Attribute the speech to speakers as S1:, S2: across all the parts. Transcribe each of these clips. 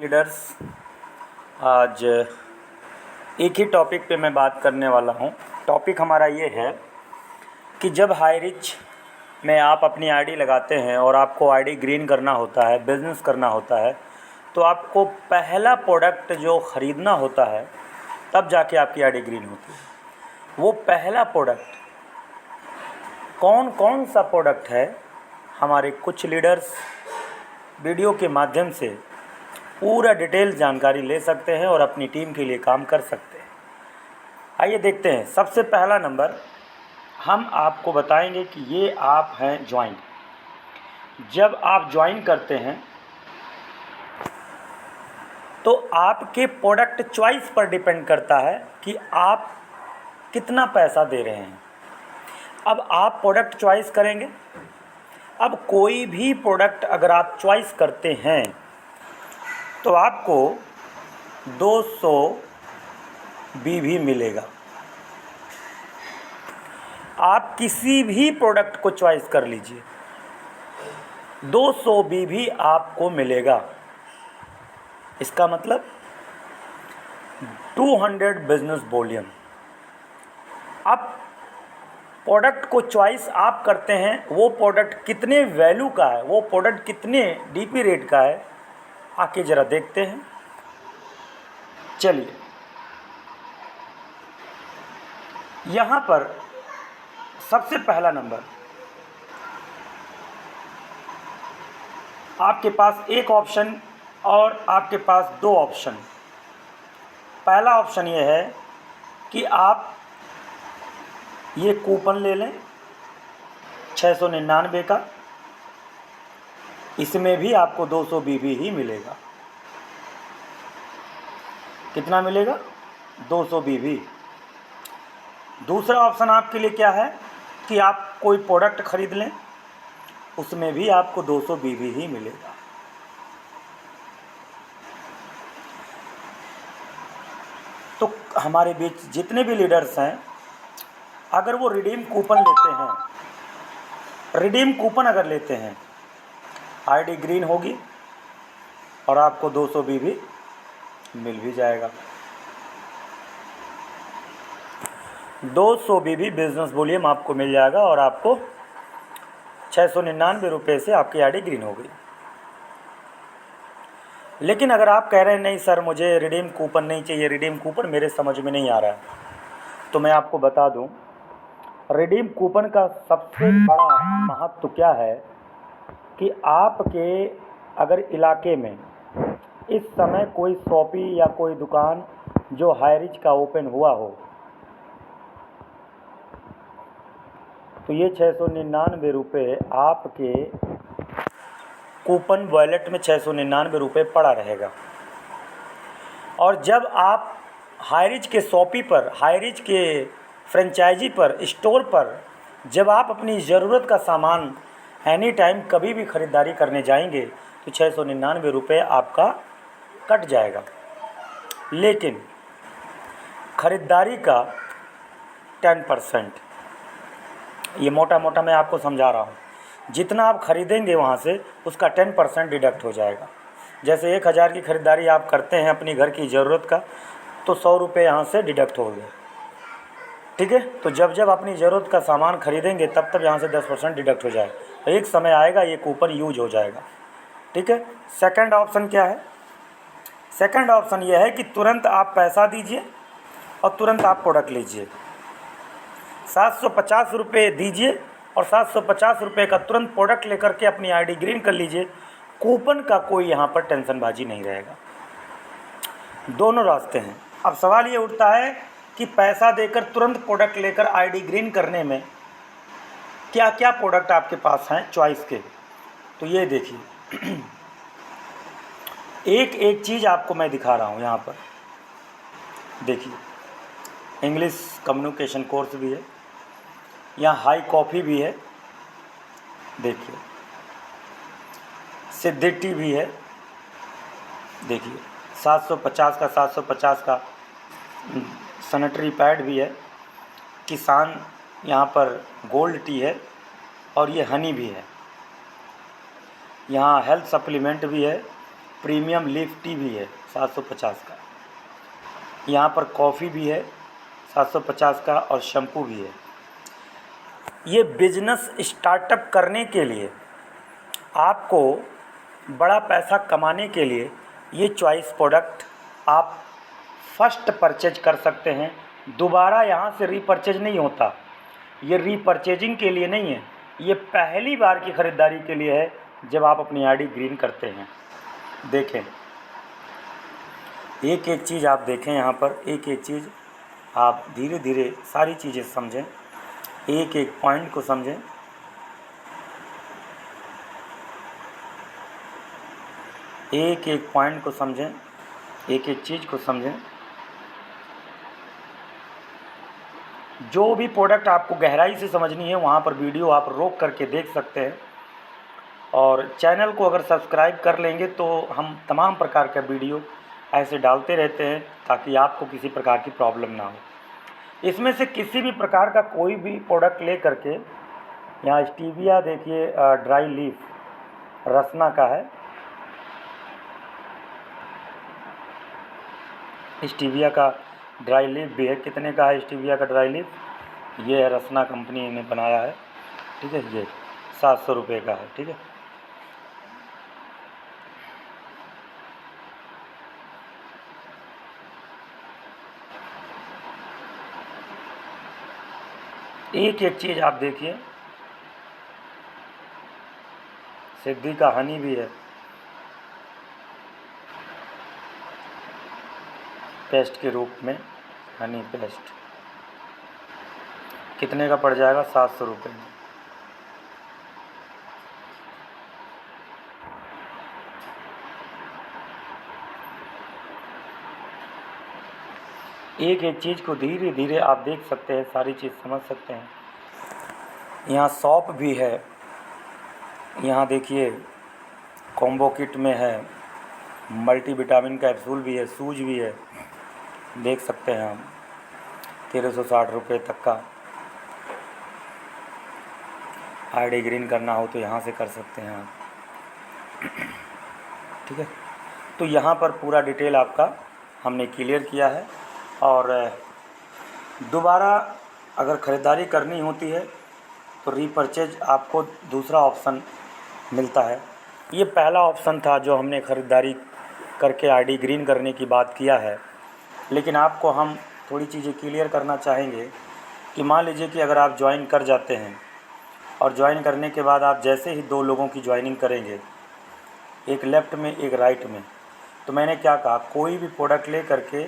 S1: Leaders, आज एक ही topic पे मैं बात करने वाला हूँ। टॉपिक हमारा ये है कि जब हाईरिच में आप अपनी आईडी लगाते हैं और आपको आईडी ग्रीन करना होता है, बिज़नेस करना होता है, तो आपको पहला प्रोडक्ट जो ख़रीदना होता है तब जाके आपकी आईडी ग्रीन होती है। वो पहला प्रोडक्ट कौन कौन सा प्रोडक्ट है, हमारे कुछ लीडर्स वीडियो के माध्यम से पूरा डिटेल जानकारी ले सकते हैं और अपनी टीम के लिए काम कर सकते हैं। आइए देखते हैं। सबसे पहला नंबर हम आपको बताएंगे कि ये आप हैं ज्वाइन। जब आप ज्वाइन करते हैं तो आपके प्रोडक्ट चॉइस पर डिपेंड करता है कि आप कितना पैसा दे रहे हैं। अब आप प्रोडक्ट चॉइस करेंगे। अब कोई भी प्रोडक्ट अगर आप चॉइस करते हैं तो आपको 200 BV मिलेगा। आप किसी भी प्रोडक्ट को चॉइस कर लीजिए, 200 BV आपको मिलेगा। इसका मतलब 200 बिजनेस वॉल्यूम। अब प्रोडक्ट को चॉइस आप करते हैं, वो प्रोडक्ट कितने वैल्यू का है, वो प्रोडक्ट कितने DP रेट का है, आके ज़रा देखते हैं। चलिए, यहाँ पर सबसे पहला नंबर आपके पास एक ऑप्शन और आपके पास दो ऑप्शन। पहला ऑप्शन ये है कि आप ये कूपन ले लें 699 का, इसमें भी आपको 200 BV ही मिलेगा। कितना मिलेगा? 200 BV। दूसरा ऑप्शन आपके लिए क्या है कि आप कोई प्रोडक्ट खरीद लें, उसमें भी आपको 200 BV ही मिलेगा। तो हमारे बीच जितने भी लीडर्स हैं, अगर वो रिडीम कूपन लेते हैं, रिडीम कूपन अगर लेते हैं, आईडी ग्रीन होगी और आपको 200 BV मिल भी जाएगा। 200 BV बिजनेस वॉल्यूम आपको मिल जाएगा और आपको 699 रुपये से आपकी आईडी ग्रीन हो गई। लेकिन अगर आप कह रहे हैं नहीं सर, मुझे रिडीम कूपन नहीं चाहिए, रिडीम कूपन मेरे समझ में नहीं आ रहा है, तो मैं आपको बता दूं, रिडीम कूपन का सबसे बड़ा महत्व क्या है कि आपके अगर इलाके में इस समय कोई शॉपी या कोई दुकान जो हाईरिच का ओपन हुआ हो, तो ये 699 रुपये आपके कूपन वॉलेट में 699 रुपये पड़ा रहेगा। और जब आप हाईरिच के शॉपी पर, हाईरिच के फ्रेंचाइजी पर, स्टोर पर जब आप अपनी ज़रूरत का सामान एनी टाइम कभी भी ख़रीदारी करने जाएंगे तो 699 रुपये आपका कट जाएगा। लेकिन ख़रीदारी का 10%, ये मोटा मोटा मैं आपको समझा रहा हूँ, जितना आप ख़रीदेंगे वहाँ से उसका 10% डिडक्ट हो जाएगा। जैसे 1000 की ख़रीदारी आप करते हैं अपनी घर की ज़रूरत का, तो 100 रुपये यहाँ से डिडक्ट हो गए। ठीक है, तो जब जब अपनी ज़रूरत का सामान खरीदेंगे तब तब यहाँ से 10% डिडक्ट हो जाएगा। तो एक समय आएगा ये कूपन यूज हो जाएगा। ठीक है। सेकंड ऑप्शन क्या है? सेकंड ऑप्शन ये है कि तुरंत आप पैसा दीजिए और तुरंत आप प्रोडक्ट लीजिए। 750 रुपये दीजिए और 750 रुपये का तुरंत प्रोडक्ट लेकर के अपनी आईडी ग्रीन कर लीजिए। कूपन का कोई यहाँ पर टेंशनबाजी नहीं रहेगा। दोनों रास्ते हैं। अब सवाल ये उठता है कि पैसा देकर तुरंत प्रोडक्ट लेकर आईडी ग्रीन करने में क्या क्या प्रोडक्ट आपके पास हैं चॉइस के। तो ये देखिए, एक एक चीज़ आपको मैं दिखा रहा हूँ यहाँ पर। देखिए, इंग्लिश कम्युनिकेशन कोर्स भी है, यहाँ हाई कॉफ़ी भी है, देखिए सिद्धि टी भी है, देखिए 750 का सैनिटरी पैड भी है, किसान यहाँ पर गोल्ड टी है और ये हनी भी है। यहाँ हेल्थ सप्लीमेंट भी है, प्रीमियम लीफ टी भी है 750 का। यहाँ पर कॉफ़ी भी है 750 का और शैम्पू भी है। ये बिजनेस स्टार्टअप करने के लिए, आपको बड़ा पैसा कमाने के लिए ये चॉइस प्रोडक्ट आप फर्स्ट परचेज कर सकते हैं। दोबारा यहाँ से रीपरचेज नहीं होता। ये रीपरचेजिंग के लिए नहीं है, ये पहली बार की ख़रीदारी के लिए है जब आप अपनी आईडी ग्रीन करते हैं। देखें, एक एक चीज़ आप देखें, यहाँ पर एक एक चीज़ आप धीरे धीरे सारी चीज़ें समझें, एक एक पॉइंट को समझें। एक एक पॉइंट को समझें, एक एक चीज़ को समझें। जो भी प्रोडक्ट आपको गहराई से समझनी है वहाँ पर वीडियो आप रोक करके देख सकते हैं। और चैनल को अगर सब्सक्राइब कर लेंगे तो हम तमाम प्रकार का वीडियो ऐसे डालते रहते हैं ताकि आपको किसी प्रकार की प्रॉब्लम ना हो। इसमें से किसी भी प्रकार का कोई भी प्रोडक्ट ले करके, यहाँ स्टीविया देखिए ड्राई लीफ रसना का है, स्टीविया का ड्राई लीफ भी है। कितने का है स्टीविया का ड्राई लीफ? ये है, रसना कंपनी ने बनाया है, ठीक है। ये 700 रुपये का है, ठीक है। एक एक चीज़ आप देखिए। सिद्धि का हनी भी है, पेस्ट के रूप में, हनी पेस्ट। कितने का पड़ जाएगा? 700 रुपये में। एक एक चीज़ को धीरे धीरे आप देख सकते हैं, सारी चीज़ समझ सकते हैं। यहाँ सॉप भी है, यहाँ देखिए कॉम्बो किट में है, मल्टीविटामिन कैप्सूल भी है, सूज भी है, देख सकते हैं हम। 1360 रुपये तक का आईडी ग्रीन करना हो तो यहाँ से कर सकते हैं आप, ठीक है। तो यहाँ पर पूरा डिटेल आपका हमने क्लियर किया है। और दोबारा अगर ख़रीदारी करनी होती है तो रीपरचेज आपको दूसरा ऑप्शन मिलता है। ये पहला ऑप्शन था जो हमने ख़रीदारी करके आईडी ग्रीन करने की बात किया है। लेकिन आपको हम थोड़ी चीज़ें क्लियर करना चाहेंगे कि मान लीजिए कि अगर आप ज्वाइन कर जाते हैं और ज्वाइन करने के बाद आप जैसे ही 2 लोगों की ज्वाइनिंग करेंगे, एक लेफ़्ट में एक राइट में, तो मैंने क्या कहा, कोई भी प्रोडक्ट ले करके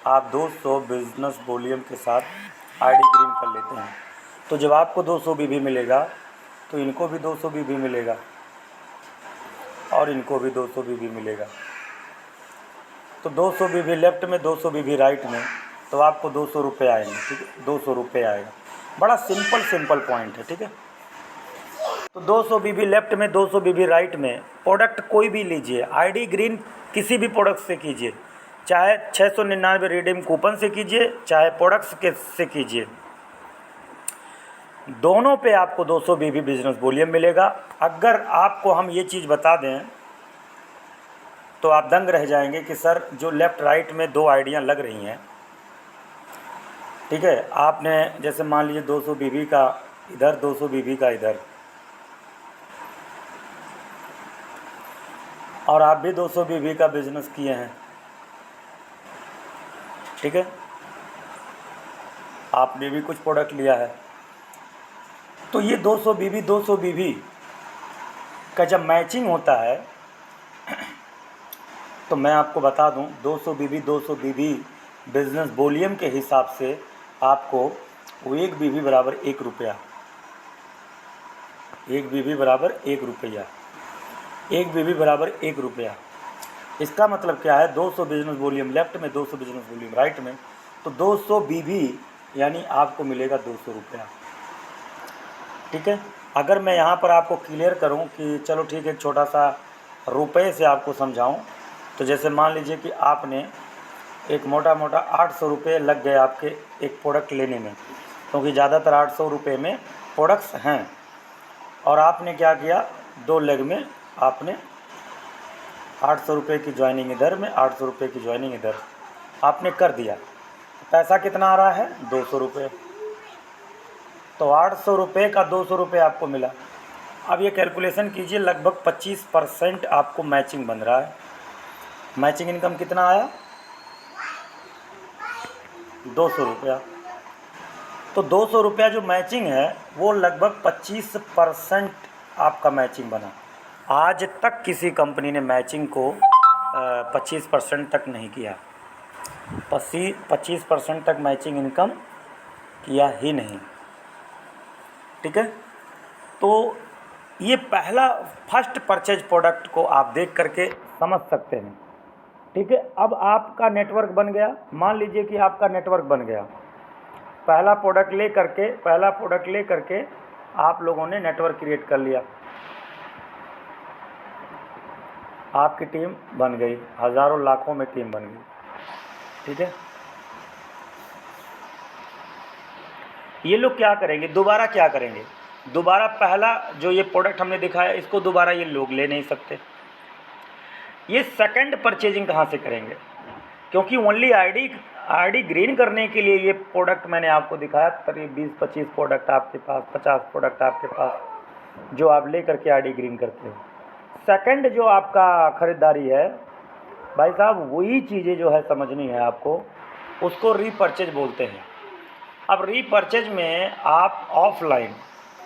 S1: आप 200 बिजनेस वॉल्यूम के साथ आईडी ग्रीन कर लेते हैं। तो जब आपको 200 बीबी मिलेगा तो इनको भी 200 बीबी मिलेगा और इनको भी 200 बीबी मिलेगा। तो 200 बीबी लेफ़्ट में, 200 बीबी राइट में, तो आपको 200 रुपये आएंगे, ठीक है। 200 रुपये आएगा। बड़ा सिंपल पॉइंट है, ठीक है। तो 200 बीबी लेफ़्ट में, 200 बीबी राइट में, प्रोडक्ट कोई भी लीजिए, आईडी ग्रीन किसी भी प्रोडक्ट से कीजिए, चाहे 699 रिडीम कूपन से कीजिए, चाहे प्रोडक्ट्स के से कीजिए, दोनों पे आपको 200 बीबी बिजनेस वॉल्यूम मिलेगा। अगर आपको हम ये चीज़ बता दें तो आप दंग रह जाएंगे कि सर जो लेफ़्ट राइट में 2 आईडियाँ लग रही हैं, ठीक है। आपने जैसे मान लीजिए 200 बीबी का इधर, 200 बीबी का इधर, और आप भी 200 बीबी का बिजनेस किए हैं, ठीक है। आपने भी कुछ प्रोडक्ट लिया है, तो ये 200 बीबी का जब मैचिंग होता है तो मैं आपको बता दूं, 200 बीबी बिजनेस वॉल्यूम के हिसाब से आपको वो 1 बीबी बराबर 1 रुपया, 1 बीबी बराबर 1 रुपया, 1 बीबी बराबर 1 रुपया। इसका मतलब क्या है, 200 बिजनेस वॉल्यूम लेफ़्ट में, 200 बिजनेस वॉल्यूम राइट में, तो 200 बीबी यानी आपको मिलेगा 200 रुपया, ठीक है। अगर मैं यहाँ पर आपको क्लियर करूँ कि चलो ठीक है, एक छोटा सा रुपये से आपको समझाऊँ, तो जैसे मान लीजिए कि आपने एक मोटा 800 रुपये लग गए आपके एक प्रोडक्ट लेने में, क्योंकि ज़्यादातर 800 रुपये में प्रोडक्ट्स हैं। और आपने क्या किया, 2 लेग में आपने 800 रुपये की ज्वाइनिंग इधर में, 800 रुपये की ज्वाइनिंग इधर, आपने कर दिया। पैसा कितना आ रहा है? 200 रुपये। तो 800 रुपये का 200 रुपये आपको मिला। अब ये कैलकुलेशन कीजिए, लगभग 25% आपको मैचिंग बन रहा है। मैचिंग इनकम कितना आया? 200 रुपया। तो 200 रुपया जो मैचिंग है वो लगभग 25% आपका मैचिंग बना। आज तक किसी कंपनी ने मैचिंग को 25% तक नहीं किया। 25% तक मैचिंग इनकम किया ही नहीं। ठीक है, तो ये पहला फर्स्ट परचेज प्रोडक्ट को आप देख करके समझ सकते हैं। ठीक है, अब आपका नेटवर्क बन गया। मान लीजिए कि आपका नेटवर्क बन गया, पहला प्रोडक्ट ले करके आप लोगों ने नेटवर्क क्रिएट कर लिया, आपकी टीम बन गई, हज़ारों लाखों में टीम बन गई। ठीक है, ये लोग क्या करेंगे? दोबारा क्या करेंगे? दोबारा पहला जो ये प्रोडक्ट हमने दिखाया इसको दोबारा ये लोग ले नहीं सकते। ये सेकंड परचेजिंग कहाँ से करेंगे? क्योंकि ओनली आईडी ग्रीन करने के लिए ये प्रोडक्ट मैंने आपको दिखाया। करीब 20-25 प्रोडक्ट आपके पास, 50 प्रोडक्ट आपके पास जो आप ले करके आईडी ग्रीन करते हो। सेकंड जो आपका ख़रीदारी है भाई साहब, वही चीज़ें जो है समझनी है आपको, उसको रीपर्चेज बोलते हैं। अब रीपर्चेज में आप ऑफलाइन,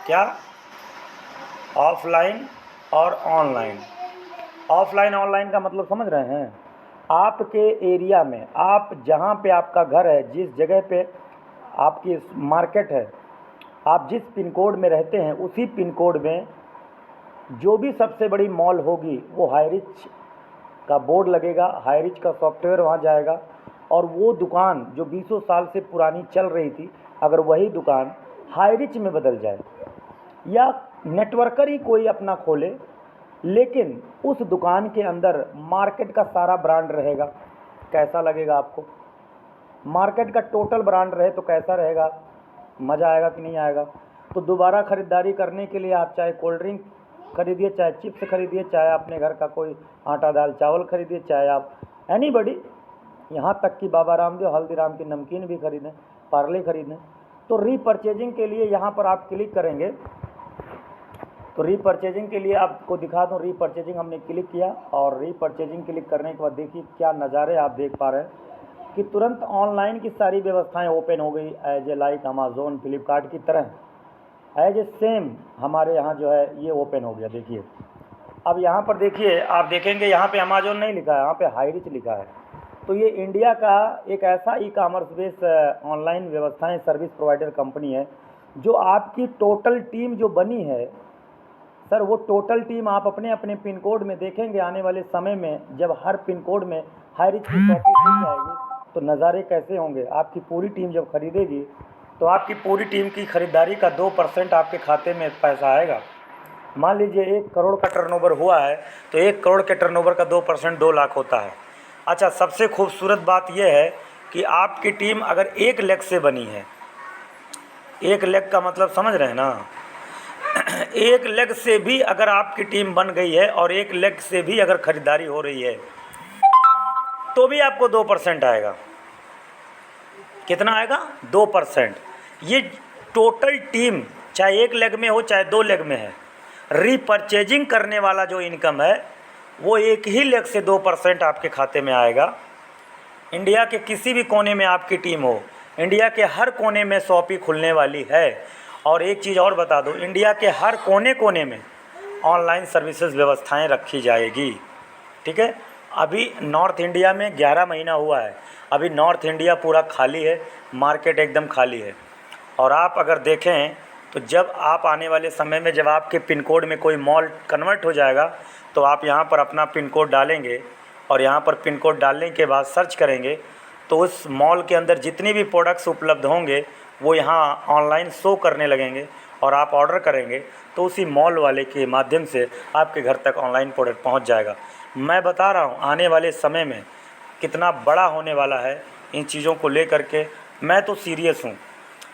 S1: क्या ऑफलाइन और ऑनलाइन, ऑफलाइन ऑनलाइन का मतलब समझ रहे हैं? आपके एरिया में, आप जहाँ पे आपका घर है, जिस जगह पे आपकी मार्केट है, आप जिस पिन कोड में रहते हैं उसी पिन कोड में जो भी सबसे बड़ी मॉल होगी वो हाईरिच का बोर्ड लगेगा, हाईरिच का सॉफ्टवेयर वहाँ जाएगा, और वो दुकान जो 20 साल से पुरानी चल रही थी, अगर वही दुकान हाईरिच में बदल जाए या नेटवर्कर ही कोई अपना खोले, लेकिन उस दुकान के अंदर मार्केट का सारा ब्रांड रहेगा, कैसा लगेगा आपको? मार्केट का टोटल ब्रांड रहे तो कैसा रहेगा? मज़ा आएगा कि नहीं आएगा? तो दोबारा ख़रीदारी करने के लिए आप चाहे कोल्ड ड्रिंक खरीदिए, चाहे चिप्स खरीदिए, चाहे अपने घर का कोई आटा दाल चावल खरीदिए, चाहे आप एनीबडी, यहाँ तक कि बाबा रामदेव हल्दीराम की नमकीन भी खरीदें, पार्ले खरीदें। तो रीपर्चेजिंग के लिए यहाँ पर आप क्लिक करेंगे। तो रीपर्चेजिंग के लिए आपको दिखा दूँ, रीपर्चेजिंग हमने क्लिक किया, और रीपर्चेजिंग क्लिक करने के बाद देखिए क्या नज़ारे आप देख पा रहे हैं कि तुरंत ऑनलाइन की सारी व्यवस्थाएं ओपन हो गई, as a like Amazon Flipkart की तरह, एज ए सेम हमारे यहाँ जो है ये ओपन हो गया। देखिए, अब यहाँ पर देखिए, आप देखेंगे यहाँ पे अमेज़ोन नहीं लिखा है, यहाँ पे हाईरिच लिखा है। तो ये इंडिया का एक ऐसा ई कॉमर्स बेस्ड ऑनलाइन व्यवस्थाएं सर्विस प्रोवाइडर कंपनी है जो आपकी टोटल टीम जो बनी है सर, वो टोटल टीम आप अपने अपने पिन कोड में देखेंगे आने वाले समय में, जब हर पिन कोड में हाईरिच की शॉपिंग खुल जाएगी तो नज़ारे कैसे होंगे। आपकी पूरी टीम जब खरीदेगी तो आपकी पूरी टीम की खरीदारी का 2% आपके खाते में पैसा आएगा। मान लीजिए 1 करोड़ का टर्नओवर हुआ है तो 1 करोड़ के टर्नओवर का 2% 2 लाख होता है। अच्छा, सबसे खूबसूरत बात यह है कि आपकी टीम अगर 1 लाख से बनी है, 1 लाख का मतलब समझ रहे हैं ना, 1 लाख से भी अगर आपकी टीम बन गई है और 1 लाख से भी अगर खरीदारी हो रही है तो भी आपको 2% आएगा। कितना आएगा? 2%। ये टोटल टीम चाहे 1 लाख में हो चाहे 2 लाख में है, रीपर्चेजिंग करने वाला जो इनकम है वो 1 ही लाख से 2% आपके खाते में आएगा। इंडिया के किसी भी कोने में आपकी टीम हो, इंडिया के हर कोने में शॉपी खुलने वाली है। और एक चीज़ और बता दूं, इंडिया के हर कोने कोने में ऑनलाइन सर्विसेज व्यवस्थाएं रखी जाएगी। ठीक है, अभी नॉर्थ इंडिया में 11 महीना हुआ है, अभी नॉर्थ इंडिया पूरा खाली है, मार्केट एकदम खाली है। और आप अगर देखें तो जब आप आने वाले समय में जब आपके पिन कोड में कोई मॉल कन्वर्ट हो जाएगा तो आप यहाँ पर अपना पिन कोड डालेंगे, और यहाँ पर पिन कोड डालने के बाद सर्च करेंगे तो उस मॉल के अंदर जितने भी प्रोडक्ट्स उपलब्ध होंगे वो यहाँ ऑनलाइन शो करने लगेंगे, और आप ऑर्डर करेंगे तो उसी मॉल वाले के माध्यम से आपके घर तक ऑनलाइन प्रोडक्ट पहुँच जाएगा। मैं बता रहा हूँ आने वाले समय में कितना बड़ा होने वाला है इन चीज़ों को लेकर के। मैं तो सीरियस हूँ,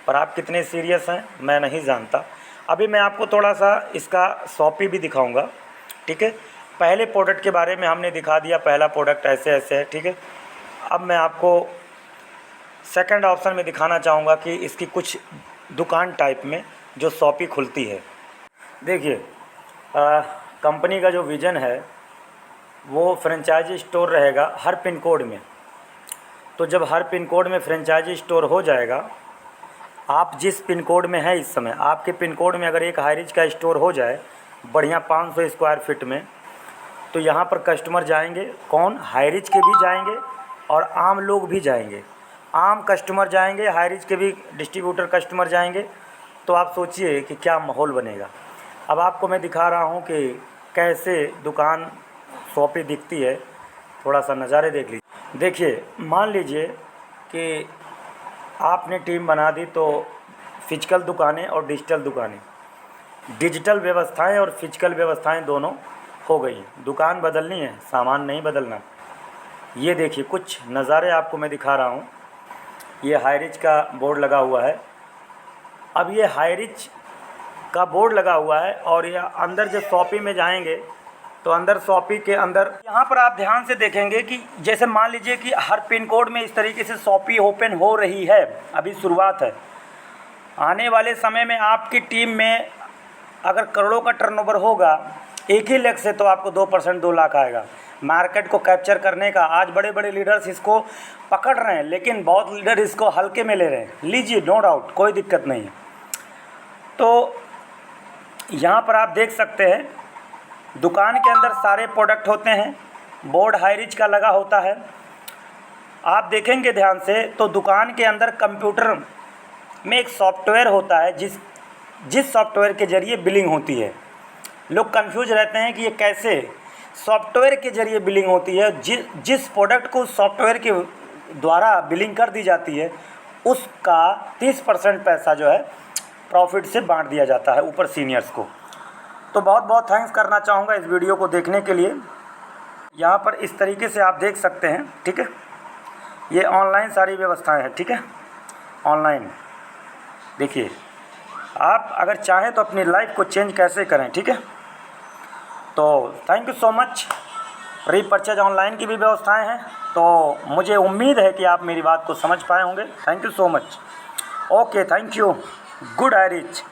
S1: पर आप कितने सीरियस हैं मैं नहीं जानता। अभी मैं आपको थोड़ा सा इसका शॉपी भी दिखाऊंगा। ठीक है, पहले प्रोडक्ट के बारे में हमने दिखा दिया, पहला प्रोडक्ट ऐसे ऐसे है, ठीक है। अब मैं आपको सेकंड ऑप्शन में दिखाना चाहूँगा कि इसकी कुछ दुकान टाइप में जो शॉपी खुलती है। देखिए, कंपनी का जो विज़न है वो फ्रेंचाइजी स्टोर रहेगा हर पिन कोड में। तो जब हर पिन कोड में फ्रेंचाइजी स्टोर हो जाएगा, आप जिस पिन कोड में है इस समय, आपके पिन कोड में अगर एक हाईरिच का स्टोर हो जाए बढ़िया 500 स्क्वायर फीट में, तो यहाँ पर कस्टमर जाएंगे, कौन, हाईरिच के भी जाएंगे और आम लोग भी जाएंगे। आम कस्टमर जाएंगे, हाईरिच के भी डिस्ट्रीब्यूटर कस्टमर जाएंगे। तो आप सोचिए कि क्या माहौल बनेगा। अब आपको मैं दिखा रहा हूँ कि कैसे दुकान शॉपी दिखती है, थोड़ा सा नज़ारे देख लीजिए। देखिए, मान लीजिए कि आपने टीम बना दी, तो फिजिकल दुकानें और डिजिटल दुकानें, डिजिटल व्यवस्थाएं और फिजिकल व्यवस्थाएं दोनों हो गई। दुकान बदलनी है, सामान नहीं बदलना। ये देखिए कुछ नज़ारे आपको मैं दिखा रहा हूँ। ये हाईरिच का बोर्ड लगा हुआ है। अब ये हाईरिच का बोर्ड लगा हुआ है और ये अंदर जब शॉपी में जाएंगे तो अंदर शॉपी के अंदर यहाँ पर आप ध्यान से देखेंगे कि जैसे मान लीजिए कि हर पिन कोड में इस तरीके से शॉपी ओपन हो रही है। अभी शुरुआत है। आने वाले समय में आपकी टीम में अगर करोड़ों का टर्नओवर होगा एक ही लेग से, तो आपको 2% 2 लाख आएगा। मार्केट को कैप्चर करने का आज बड़े बड़े लीडर्स इसको पकड़ रहे हैं, लेकिन बहुत लीडर इसको हल्के में ले रहे हैं। लीजिए, नो डाउट, कोई दिक्कत नहीं है। तो यहाँ पर आप देख सकते हैं दुकान के अंदर सारे प्रोडक्ट होते हैं, बोर्ड हाईरिच का लगा होता है। आप देखेंगे ध्यान से तो दुकान के अंदर कंप्यूटर में एक सॉफ्टवेयर होता है जिस सॉफ्टवेयर के ज़रिए बिलिंग होती है। लोग कंफ्यूज रहते हैं कि ये कैसे सॉफ्टवेयर के ज़रिए बिलिंग होती है। जिस प्रोडक्ट को सॉफ्टवेयर के द्वारा बिलिंग कर दी जाती है उसका 30% पैसा जो है प्रॉफिट से बांट दिया जाता है ऊपर सीनियर्स को। तो बहुत बहुत थैंक्स करना चाहूँगा इस वीडियो को देखने के लिए। यहाँ पर इस तरीके से आप देख सकते हैं, ठीक है। ये ऑनलाइन सारी व्यवस्थाएं हैं, ठीक है, ऑनलाइन। देखिए, आप अगर चाहें तो अपनी लाइफ को चेंज कैसे करें, ठीक है। तो thank you so much. Repurchase online की भी व्यवस्थाएं हैं, तो मुझे उम्मीद है कि आप मेरी बात को समझ पाए होंगे। Thank you so much. Okay, thank you. Good Highrich.